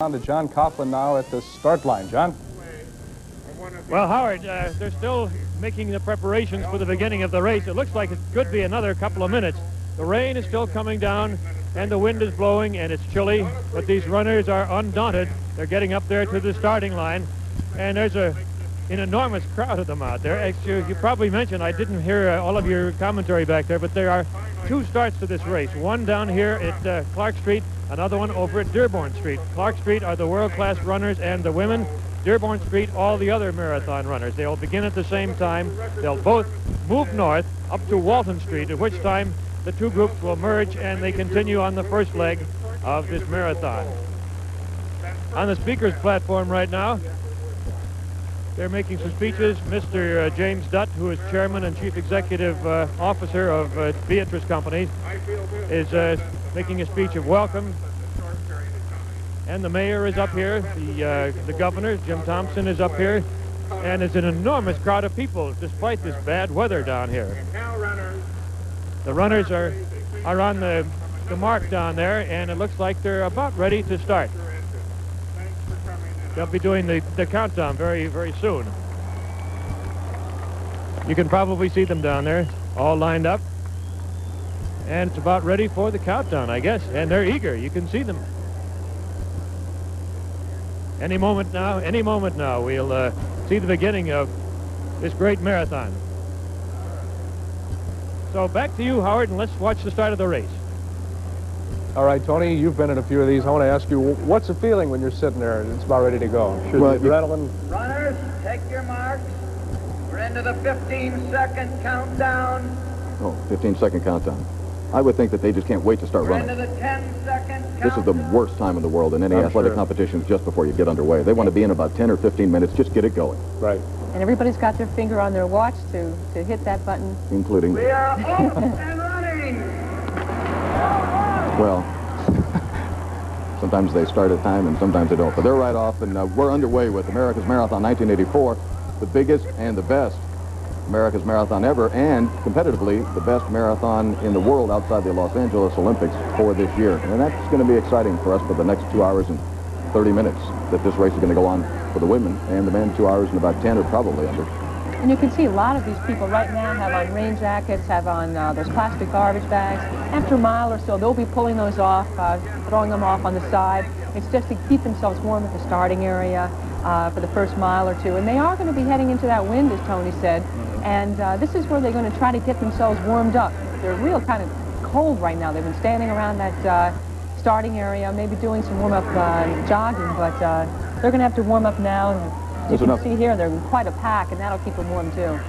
On to John Coughlin now at the start line. John? Well, Howard, they're still making the preparations for the beginning of the race. It looks like it could be another couple of minutes. The rain is still coming down, and the wind is blowing, and it's chilly, but these runners are undaunted. They're getting up there to the starting line, and there's an enormous crowd of them out there. As you probably mentioned, I didn't hear all of your commentary back there, but there are two starts to this race. One down here at Clark Street, another one over at Dearborn Street. Clark Street are the world-class runners and the women. Dearborn Street, all the other marathon runners. They'll begin at the same time. They'll both move north up to Walton Street, at which time the two groups will merge and they continue on the first leg of this marathon. On the speaker's platform right now, they're making some speeches. Mr. James Dutt, who is chairman and chief executive officer of Beatrice Companies, is making a speech of welcome. And the mayor is up here. The governor, Jim Thompson, is up here. And it's an enormous crowd of people, despite this bad weather down here. The runners are on the mark down there, and it looks like they're about ready to start. They'll be doing the countdown very, very soon. You can probably see them down there, all lined up. And it's about ready for the countdown, I guess. And they're eager. You can see them. Any moment now, we'll see the beginning of this great marathon. So back to you, Howard, and let's watch the start of the race. All right, Tony, you've been in a few of these. I want to ask you, what's the feeling when you're sitting there and it's about ready to go? Should the adrenaline... Runners, take your marks. We're into the 15-second countdown. Oh, 15-second countdown. I would think that they just can't wait to start running. Into the 10-second countdown. This is the worst time in the world in any athletic competitions just before you get underway. They want to be in about 10 or 15 minutes. Just get it going. Right. And everybody's got their finger on their watch to hit that button. Including... We are off and running. Well, sometimes they start at time and sometimes they don't. But they're right off, and we're underway with America's Marathon 1984, the biggest and the best America's Marathon ever, and competitively the best marathon in the world outside the Los Angeles Olympics for this year. And that's going to be exciting for us for the next 2 hours and 30 minutes that this race is going to go on for the women, and the men 2 hours and about 10 are probably under. And you can see a lot of these people right now have on rain jackets, have on those plastic garbage bags. After a mile or so, they'll be pulling those off, throwing them off on the side. It's just to keep themselves warm at the starting area for the first mile or two. And they are going to be heading into that wind, as Tony said. And this is where they're going to try to get themselves warmed up. They're real kind of cold right now. They've been standing around that starting area, maybe doing some warm-up jogging, but they're going to have to warm up now. As you can see here, they're quite a pack, and that'll keep them warm, too.